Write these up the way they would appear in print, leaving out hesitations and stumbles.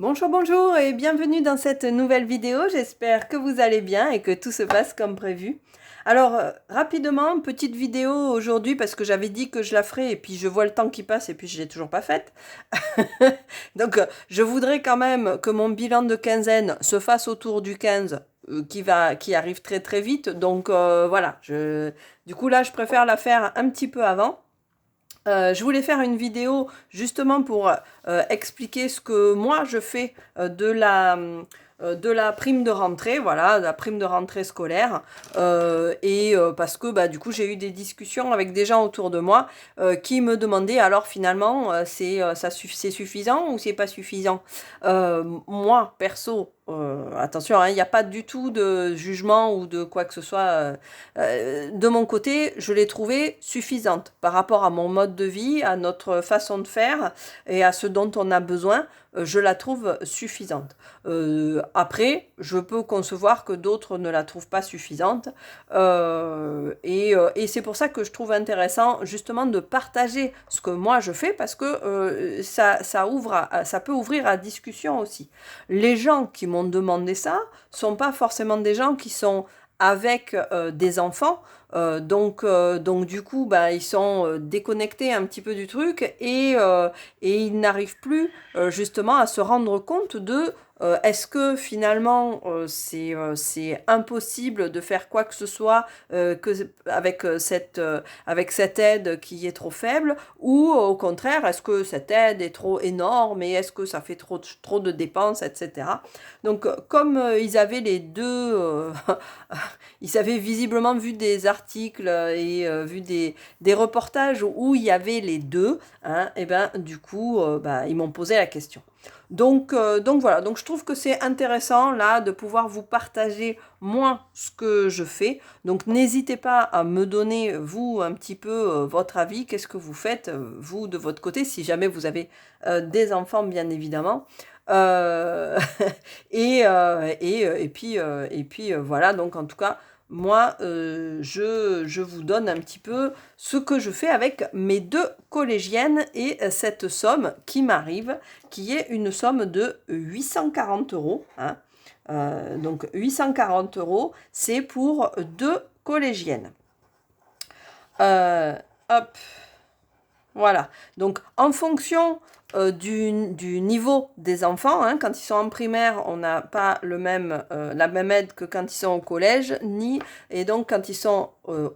Bonjour, bonjour et bienvenue dans cette nouvelle vidéo. J'espère que vous allez bien et que tout se passe comme prévu. Alors, rapidement, petite vidéo aujourd'hui parce que j'avais dit que je la ferais et puis je vois le temps qui passe et puis je l'ai toujours pas faite. Donc, je voudrais quand même que mon bilan de quinzaine se fasse autour du 15 qui arrive très très vite. Donc, voilà. Du coup, là, je préfère la faire un petit peu avant. Je voulais faire une vidéo justement pour expliquer ce que moi je fais de la prime de rentrée, voilà, la prime de rentrée scolaire, parce que du coup j'ai eu des discussions avec des gens autour de moi qui me demandaient alors finalement c'est suffisant ou c'est pas suffisant. Moi perso, attention, hein, il n'y a pas du tout de jugement ou de quoi que ce soit. De mon côté, je l'ai trouvée suffisante par rapport à mon mode de vie, à notre façon de faire et à ce dont on a besoin. Je la trouve suffisante. Après, je peux concevoir que d'autres ne la trouvent pas suffisante. Et c'est pour ça que je trouve intéressant justement de partager ce que moi je fais parce que ça peut ouvrir à discussion aussi. Les gens qui m'ont demandé ça sont pas forcément des gens qui sont avec des enfants. Donc du coup, ils sont déconnectés un petit peu du truc et ils n'arrivent plus justement à se rendre compte de est-ce que finalement c'est impossible de faire quoi que ce soit avec cette aide qui est trop faible ou au contraire est-ce que cette aide est trop énorme et est-ce que ça fait trop de dépenses, etc. Donc comme ils avaient les deux ils avaient visiblement vu des articles et vu des reportages où il y avait les deux, hein, et ben du coup, ils m'ont posé la question. Donc voilà, donc je trouve que c'est intéressant là de pouvoir vous partager moi ce que je fais. Donc n'hésitez pas à me donner vous un petit peu votre avis, qu'est-ce que vous faites vous de votre côté si jamais vous avez des enfants bien évidemment. Euh, et puis voilà, donc en tout cas moi, je vous donne un petit peu ce que je fais avec mes deux collégiennes et cette somme qui m'arrive, qui est une somme de 840 euros. Hein. Donc 840 euros, c'est pour deux collégiennes. Euh, Hop, voilà. Donc, en fonction du niveau des enfants, hein, quand ils sont en primaire, on n'a pas la même aide que quand ils sont au collège, et donc quand ils sont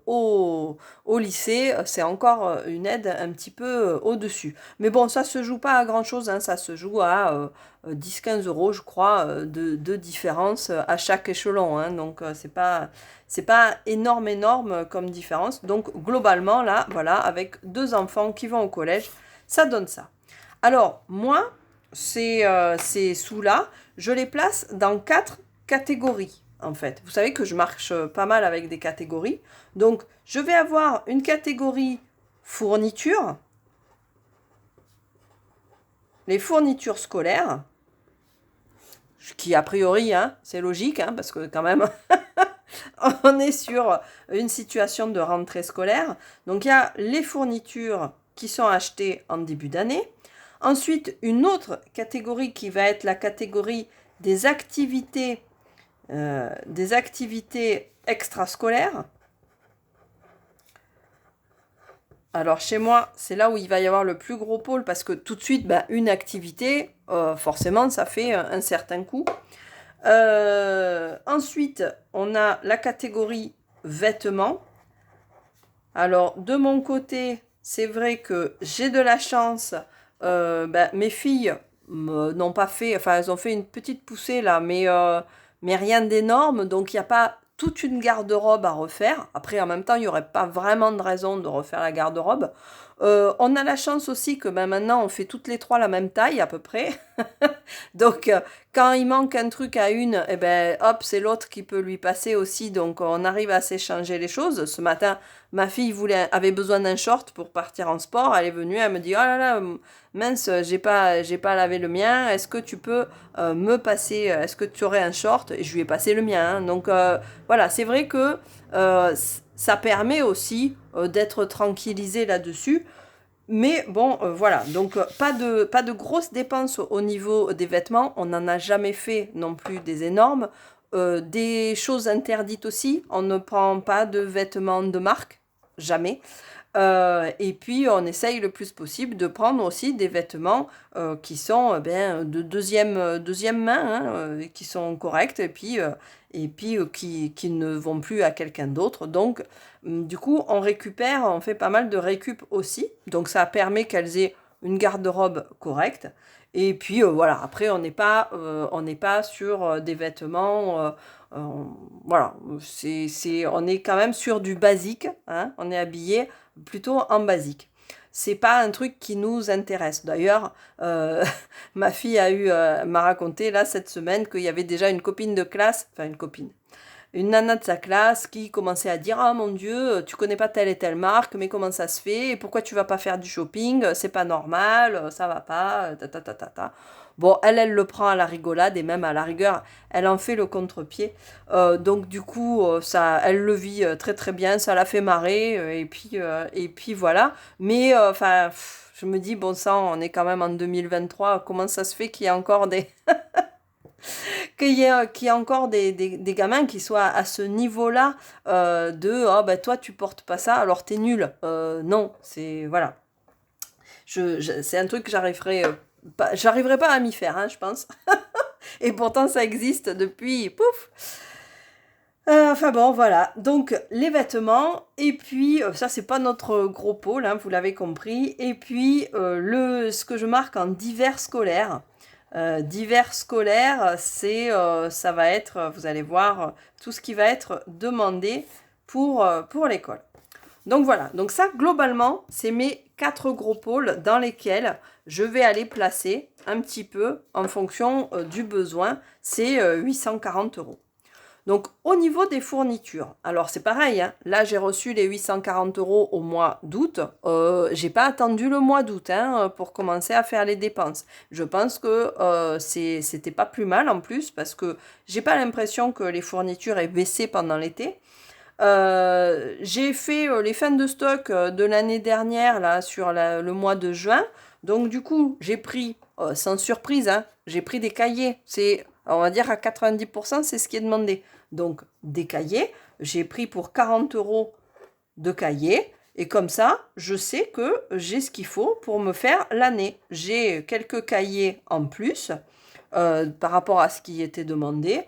au lycée, c'est encore une aide un petit peu au-dessus. Mais bon, ça se joue pas à grand-chose, hein, ça se joue à 10-15 euros, je crois, de différence à chaque échelon. Hein, donc, c'est pas énorme comme différence. Donc globalement là, voilà, avec deux enfants qui vont au collège, ça donne ça. Alors moi, ces sous-là, je les place dans 4 catégories en fait. Vous savez que je marche pas mal avec des catégories. Donc je vais avoir une catégorie fourniture, les fournitures scolaires, qui a priori, hein, c'est logique, hein, parce que quand même, on est sur une situation de rentrée scolaire. Donc il y a les fournitures qui sont achetées en début d'année. Ensuite, une autre catégorie qui va être la catégorie des activités extrascolaires. Alors chez moi, c'est là où il va y avoir le plus gros pôle parce que tout de suite, une activité, forcément, ça fait un certain coût. Ensuite, on a la catégorie vêtements. Alors, de mon côté, c'est vrai que j'ai de la chance. Mes filles n'ont pas fait, enfin, elles ont fait une petite poussée là, mais rien d'énorme. Donc, il n'y a pas toute une garde-robe à refaire. Après, en même temps, il n'y aurait pas vraiment de raison de refaire la garde-robe. On a la chance aussi que maintenant, on fait toutes les trois la même taille à peu près. Donc, quand il manque un truc à une, eh ben, hop, c'est l'autre qui peut lui passer aussi. Donc, on arrive à s'échanger les choses. Ce matin, ma fille avait besoin d'un short pour partir en sport. Elle est venue, elle me dit, oh là là, mince, j'ai pas lavé le mien. Est-ce que tu peux me passer, est-ce que tu aurais un short? Et je lui ai passé le mien. Hein. Donc, voilà, c'est vrai que ça permet aussi d'être tranquillisé là-dessus. Mais bon, voilà, donc pas de grosses dépenses au niveau des vêtements. On n'en a jamais fait non plus des énormes. Des choses interdites aussi. On ne prend pas de vêtements de marque, jamais. Et puis, on essaye le plus possible de prendre aussi des vêtements qui sont de deuxième main, hein, qui sont corrects, et puis qui ne vont plus à quelqu'un d'autre. Donc, du coup, on fait pas mal de récup aussi. Donc, ça permet qu'elles aient une garde-robe correcte. Et puis, voilà, après, on n'est pas sur des vêtements... euh, voilà, on est quand même sur du basique, hein, on est habillé plutôt en basique. C'est pas un truc qui nous intéresse. D'ailleurs, ma fille m'a raconté là cette semaine qu'il y avait déjà une copine de classe, enfin une copine, une nana de sa classe qui commençait à dire: ah mon Dieu, tu connais pas telle et telle marque, mais comment ça se fait? Et pourquoi tu vas pas faire du shopping? C'est pas normal, ça va pas, ta ta ta ta ta. Bon, elle le prend à la rigolade et même à la rigueur, elle en fait le contre-pied. Donc du coup, elle le vit très très bien, ça la fait marrer et puis voilà. Mais enfin, je me dis bon sang, on est quand même en 2023. Comment ça se fait qu'il y a encore qu'il y a encore des gamins qui soient à ce niveau-là de oh ben toi tu portes pas ça alors t'es nul. Non, c'est voilà. C'est un truc que j'arriverai pas à m'y faire, hein, je pense. Et pourtant ça existe depuis pouf. Enfin bon, voilà. Donc les vêtements, et puis ça c'est pas notre gros pôle, hein, vous l'avez compris. Et puis ce que je marque en divers scolaire. Divers scolaire, ça va être, vous allez voir, tout ce qui va être demandé pour l'école. Donc voilà, donc ça globalement, c'est mes 4 gros pôles dans lesquels je vais aller placer un petit peu en fonction du besoin. C'est 840 euros. Donc, au niveau des fournitures, alors c'est pareil, hein, là j'ai reçu les 840 euros au mois d'août. J'ai pas attendu le mois d'août hein, pour commencer à faire les dépenses. Je pense que c'était pas plus mal en plus parce que j'ai pas l'impression que les fournitures aient baissé pendant l'été. J'ai fait les fins de stock de l'année dernière là sur le mois de juin. Donc du coup, j'ai pris, sans surprise, hein, j'ai pris des cahiers. On va dire à 90%, c'est ce qui est demandé. Donc des cahiers, j'ai pris pour 40 euros de cahiers. Et comme ça, je sais que j'ai ce qu'il faut pour me faire l'année. J'ai quelques cahiers en plus par rapport à ce qui était demandé.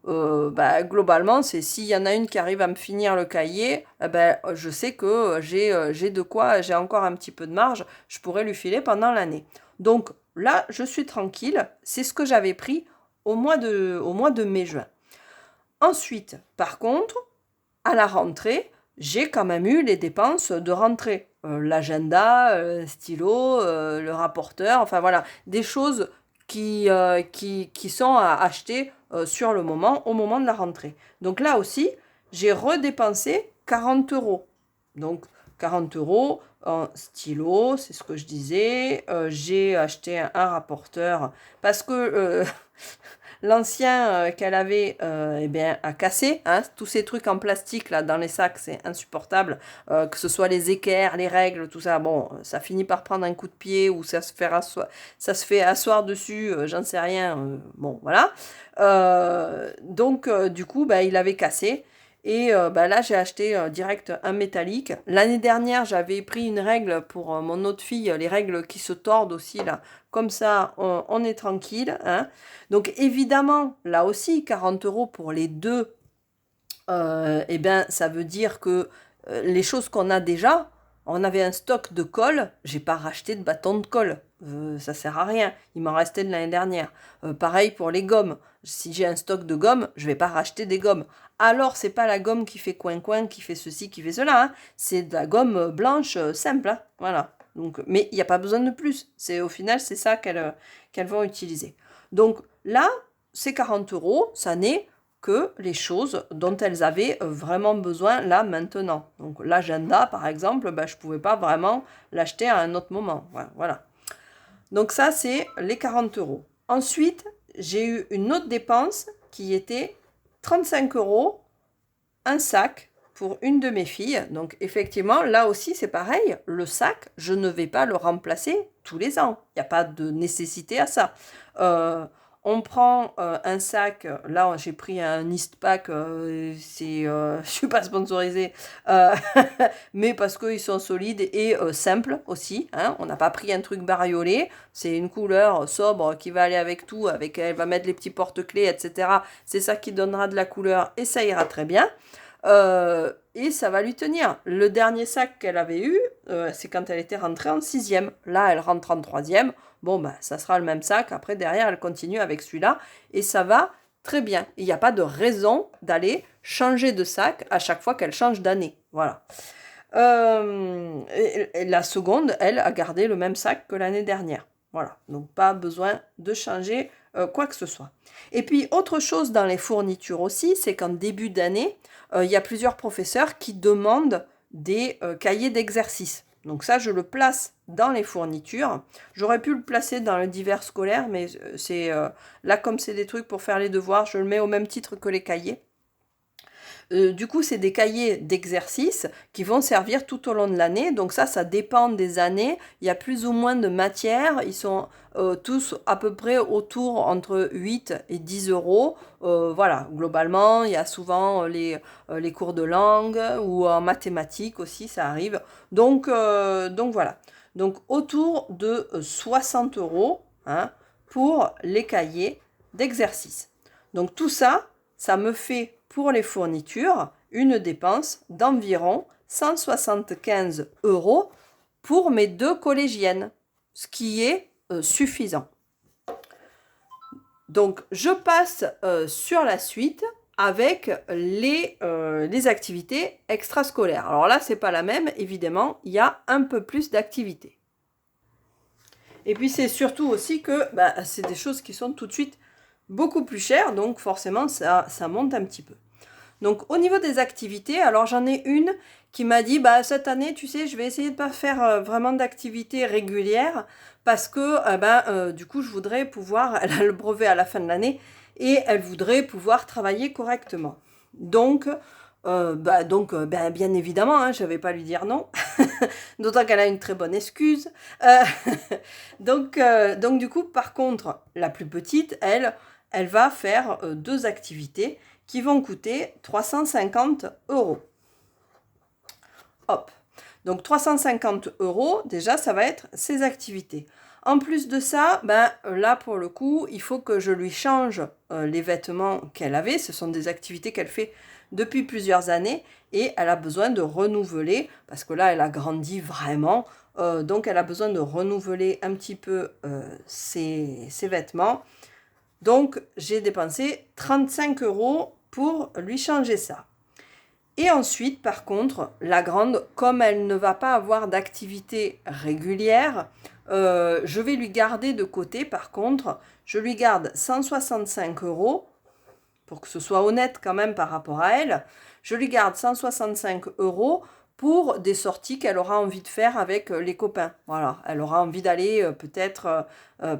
Globalement, c'est s'il y en a une qui arrive à me finir le cahier, je sais que j'ai de quoi, j'ai encore un petit peu de marge, je pourrais lui filer pendant l'année. Donc là, je suis tranquille, c'est ce que j'avais pris au mois de mai-juin. Ensuite, par contre, à la rentrée, j'ai quand même eu les dépenses de rentrée. L'agenda, stylo, le rapporteur, enfin voilà, des choses qui sont à acheter sur le moment, au moment de la rentrée. Donc là aussi, j'ai redépensé 40 euros. Donc 40 euros en stylo, c'est ce que je disais. J'ai acheté un rapporteur parce que l'ancien qu'elle avait a cassé. Hein, tous ces trucs en plastique là dans les sacs, c'est insupportable. Que ce soit les équerres, les règles, tout ça. Bon, ça finit par prendre un coup de pied ou ça se fait asseoir dessus, j'en sais rien. Bon, voilà. Donc, du coup, il avait cassé. Et là, j'ai acheté direct un métallique. L'année dernière, j'avais pris une règle pour mon autre fille, les règles qui se tordent aussi, là. Comme ça, on est tranquille. Hein. Donc, évidemment, là aussi, 40 euros pour les deux, ça veut dire que les choses qu'on a déjà, on avait un stock de colle, j'ai pas racheté de bâton de colle. Ça sert à rien. Il m'en restait de l'année dernière. Pareil pour les gommes. Si j'ai un stock de gommes, je vais pas racheter des gommes. Alors, c'est pas la gomme qui fait coin-coin, qui fait ceci, qui fait cela. Hein. C'est de la gomme blanche simple. Hein. Voilà. Donc, mais il n'y a pas besoin de plus. Au final, c'est ça qu'elles vont utiliser. Donc là, ces 40 euros, ça n'est que les choses dont elles avaient vraiment besoin là maintenant. Donc l'agenda, par exemple, je ne pouvais pas vraiment l'acheter à un autre moment. Voilà. Donc ça, c'est les 40 euros. Ensuite, j'ai eu une autre dépense qui était 35 euros, un sac pour une de mes filles. Donc effectivement, là aussi c'est pareil, le sac, je ne vais pas le remplacer tous les ans. Il n'y a pas de nécessité à ça. On prend un sac, là j'ai pris un Eastpak, je ne suis pas sponsorisée, euh, mais parce qu'ils sont solides et simples aussi. Hein. On n'a pas pris un truc bariolé, c'est une couleur sobre qui va aller avec tout, elle va mettre les petits porte-clés, etc. C'est ça qui donnera de la couleur et ça ira très bien. Et ça va lui tenir. Le dernier sac qu'elle avait eu, c'est quand elle était rentrée en 6e. Là, elle rentre en 3e. Bon, ben, ça sera le même sac. Après, derrière, elle continue avec celui-là. Et ça va très bien. Il n'y a pas de raison d'aller changer de sac à chaque fois qu'elle change d'année. Voilà. Et la seconde, elle, a gardé le même sac que l'année dernière. Voilà. Donc, pas besoin de changer quoi que ce soit. Et puis, autre chose dans les fournitures aussi, c'est qu'en début d'année, il y a plusieurs professeurs qui demandent des cahiers d'exercice. Donc ça, je le place dans les fournitures. J'aurais pu le placer dans le divers scolaire, mais là, comme c'est des trucs pour faire les devoirs, je le mets au même titre que les cahiers. Du coup, c'est des cahiers d'exercice qui vont servir tout au long de l'année. Donc ça dépend des années. Il y a plus ou moins de matières. Ils sont tous à peu près autour entre 8 et 10 euros. Voilà, globalement, il y a souvent les cours de langue ou en mathématiques aussi, ça arrive. Donc voilà. Donc autour de 60 euros, hein, pour les cahiers d'exercice. Donc tout ça, ça me fait pour les fournitures une dépense d'environ 175 euros pour mes 2 collégiennes, ce qui est suffisant. Donc je passe sur la suite avec les activités extrascolaires. Alors là, c'est pas la même, évidemment, il y a un peu plus d'activités. Et puis c'est surtout aussi que c'est des choses qui sont tout de suite beaucoup plus chères, donc forcément ça monte un petit peu. Donc au niveau des activités, alors j'en ai une qui m'a dit cette année, tu sais, je vais essayer de pas faire vraiment d'activités régulières parce que du coup je voudrais pouvoir, elle a le brevet à la fin de l'année et elle voudrait pouvoir travailler correctement. Donc bien évidemment, hein, je ne vais pas lui dire non, d'autant qu'elle a une très bonne excuse. Donc du coup, par contre, la plus petite, elle va faire 2 activités qui vont coûter 350 euros. Hop. Donc 350 euros, déjà, ça va être ses activités. En plus de ça, là, pour le coup, il faut que je lui change les vêtements qu'elle avait. Ce sont des activités qu'elle fait depuis plusieurs années et elle a besoin de renouveler, parce que là, elle a grandi vraiment. Donc, elle a besoin de renouveler un petit peu ses vêtements. Donc, j'ai dépensé 35 euros pour lui changer ça. Et ensuite, par contre, la grande, comme elle ne va pas avoir d'activité régulière, je vais lui garder de côté, par contre, je lui garde 165 euros, pour que ce soit honnête quand même par rapport à elle, je lui garde 165 euros pour des sorties qu'elle aura envie de faire avec les copains. Voilà, elle aura envie d'aller peut-être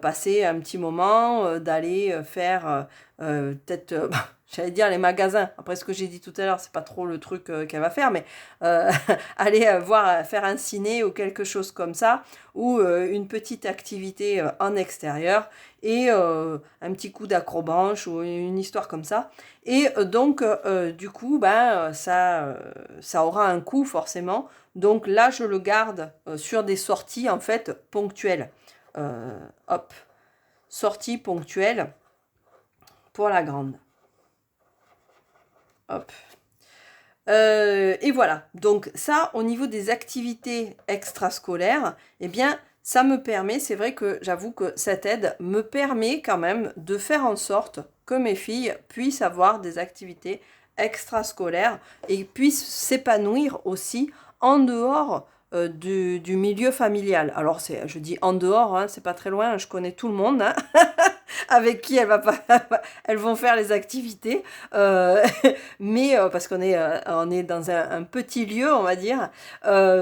passer un petit moment, d'aller faire peut-être... j'allais dire les magasins. Après ce que j'ai dit tout à l'heure, c'est pas trop le truc qu'elle va faire, mais aller faire un ciné ou quelque chose comme ça, ou une petite activité en extérieur, et un petit coup d'acrobranche ou une histoire comme ça. Et donc, du coup, ça aura un coût forcément. Donc là, je le garde sur des sorties en fait ponctuelles. Hop, sortie ponctuelle pour la grande. Hop. Et voilà. Donc ça, au niveau des activités extrascolaires, eh bien, ça me permet, c'est vrai que j'avoue que cette aide me permet quand même de faire en sorte que mes filles puissent avoir des activités extrascolaires et puissent s'épanouir aussi en dehors du milieu familial. Alors, je dis en dehors, hein, c'est pas très loin, je connais tout le monde. Hein. avec qui elle va pas, elles vont faire les activités, mais parce on est dans un petit lieu, on va dire,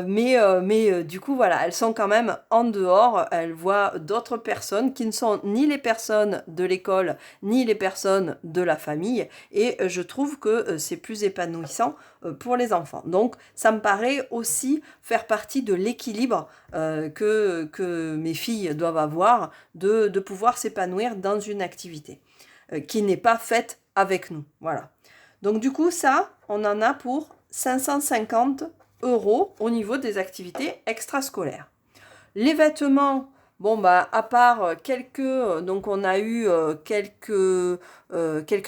mais du coup voilà, elles sont quand même en dehors, elles voient d'autres personnes qui ne sont ni les personnes de l'école ni les personnes de la famille, et je trouve que c'est plus épanouissant pour les enfants. Donc ça me paraît aussi faire partie de l'équilibre que mes filles doivent avoir, de pouvoir s'épanouir dans une activité qui n'est pas faite avec nous. Voilà. Donc du coup, ça, on en a pour 550 € au niveau des activités extrascolaires. Les vêtements, bon bah à part donc on a eu quelques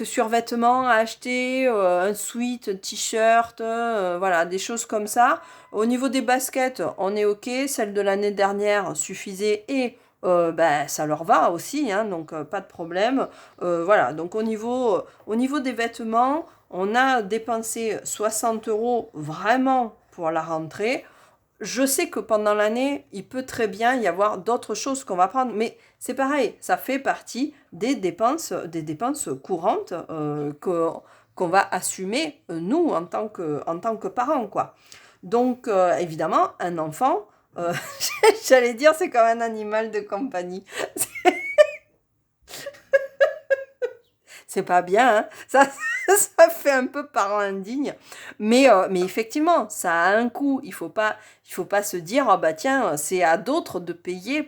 survêtements à acheter, un sweat, un t-shirt, voilà, des choses comme ça. Au niveau des baskets, on est ok, celle de l'année dernière suffisait et bah, ça leur va aussi, hein, donc pas de problème. Voilà, donc au niveau des vêtements, on a dépensé 60 € vraiment pour la rentrée. Je sais que pendant l'année, il peut très bien y avoir d'autres choses qu'on va prendre, mais c'est pareil, ça fait partie des dépenses courantes qu'on va assumer, nous, en tant que parents, quoi. Donc, évidemment, un enfant, euh, j'allais dire, c'est comme un animal de compagnie. C'est pas bien, hein. Ça fait un peu parent indigne. Mais effectivement, ça a un coût. Il faut pas se dire, ah bah tiens, c'est à d'autres de payer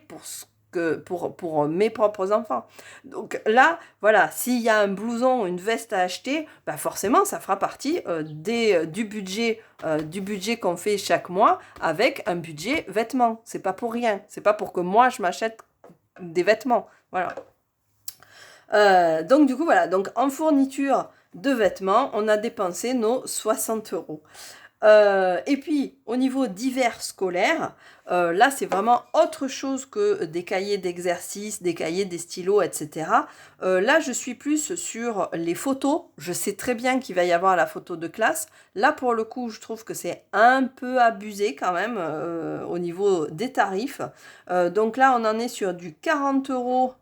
pour mes propres enfants. Donc là, voilà, s'il y a un blouson, une veste à acheter, bah forcément, ça fera partie du budget qu'on fait chaque mois avec un budget vêtements. C'est pas pour rien. C'est pas pour que moi, je m'achète des vêtements. Voilà. Donc du coup voilà, donc en fourniture de vêtements, on a dépensé nos 60 €. Et puis au niveau divers scolaires, là c'est vraiment autre chose que des cahiers d'exercice, des cahiers, des stylos, etc. Là je suis plus sur les photos. Je sais très bien qu'il va y avoir la photo de classe. Là pour le coup je trouve que c'est un peu abusé quand même au niveau des tarifs. Donc là on en est sur du 40 €.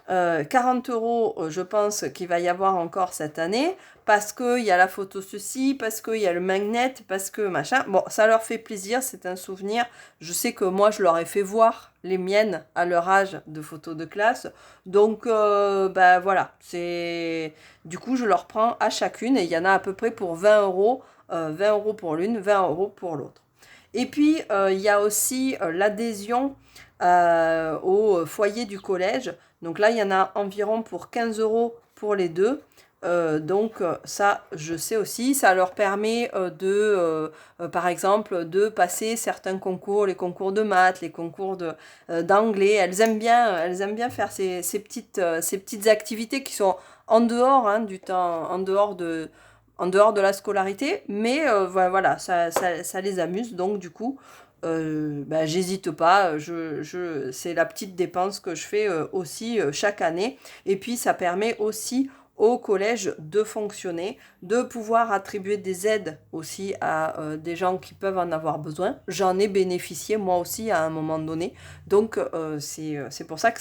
40 €, je pense qu'il va y avoir encore cette année, parce qu'il y a la photo ceci, parce qu'il y a le magnet, parce que machin. Bon, ça leur fait plaisir, c'est un souvenir. Je sais que moi, je leur ai fait voir les miennes à leur âge de photos de classe. Donc, ben voilà, c'est... Du coup, je leur prends à chacune, et il y en a à peu près pour 20 €, 20 € pour l'une, 20 € pour l'autre. Et puis, il y a aussi l'adhésion au foyer du collège. Donc là, il y en a environ pour 15 € pour les deux. Donc ça, je sais aussi, ça leur permet par exemple, de passer certains concours, les concours de maths, les concours d'anglais. Elles aiment bien faire ces petites activités qui sont en dehors hein, du temps, en dehors de la scolarité, mais voilà, ça les amuse. Donc du coup, bah, j'hésite pas, c'est la petite dépense que je fais aussi chaque année. Et puis ça permet aussi au collège de fonctionner, de pouvoir attribuer des aides aussi à des gens qui peuvent en avoir besoin. J'en ai bénéficié moi aussi à un moment donné. Donc c'est pour ça que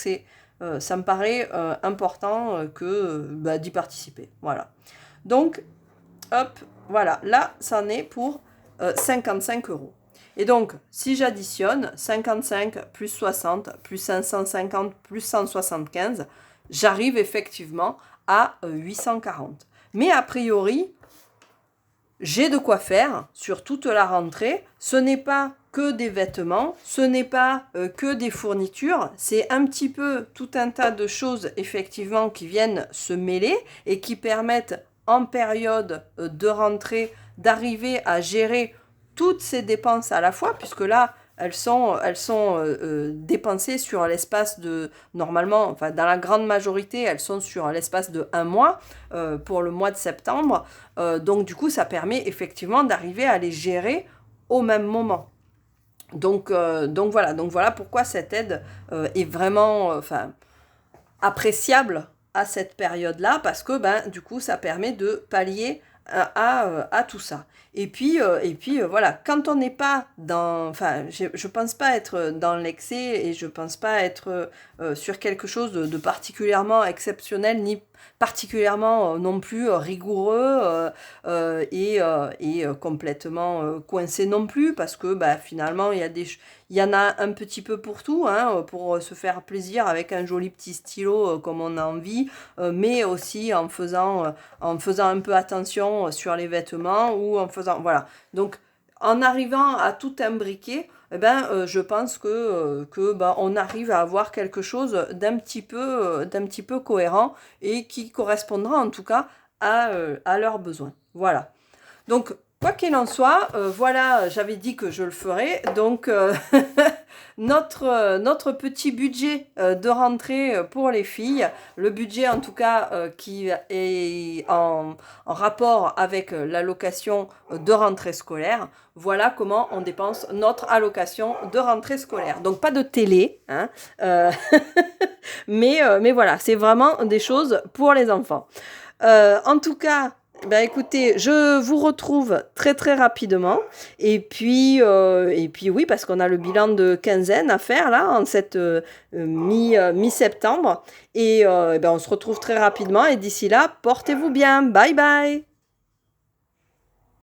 ça me paraît important bah, d'y participer. Voilà. Donc, hop, voilà, là, ça en est pour 55 €. Et donc, si j'additionne 55 plus 60 plus 550 plus 175, j'arrive effectivement à 840. Mais a priori, j'ai de quoi faire sur toute la rentrée. Ce n'est pas que des vêtements, ce n'est pas que des fournitures, c'est un petit peu tout un tas de choses effectivement qui viennent se mêler et qui permettent en période de rentrée d'arriver à gérer toutes ces dépenses à la fois, puisque là, elles sont dépensées sur l'espace de, normalement, enfin dans la grande majorité, elles sont sur l'espace de un mois pour le mois de septembre. Donc du coup, ça permet effectivement d'arriver à les gérer au même moment. Donc voilà pourquoi cette aide est vraiment appréciable à cette période-là, parce que ben, du coup, ça permet de pallier à tout ça. Voilà, quand on n'est pas dans, enfin, je pense pas être dans l'excès et je pense pas être sur quelque chose de particulièrement exceptionnel ni particulièrement non plus rigoureux complètement coincé non plus parce que bah, finalement il y en a un petit peu pour tout, hein, pour se faire plaisir avec un joli petit stylo comme on a envie, mais aussi en faisant un peu attention sur les vêtements ou en faisant, voilà. Donc, en arrivant à tout imbriquer, je pense que ben, on arrive à avoir quelque chose d'un petit peu cohérent et qui correspondra en tout cas à leurs besoins. Voilà. Donc, quoi qu'il en soit, voilà, j'avais dit que je le ferais. Donc, notre petit budget de rentrée pour les filles, le budget en tout cas qui est en rapport avec l'allocation de rentrée scolaire, voilà comment on dépense notre allocation de rentrée scolaire. Donc, pas de télé, hein, mais voilà, c'est vraiment des choses pour les enfants. En tout cas, ben écoutez, je vous retrouve très très rapidement. Et puis oui, parce qu'on a le bilan de quinzaine à faire là, en cette mi-septembre. Et ben on se retrouve très rapidement. Et d'ici là, portez-vous bien. Bye bye.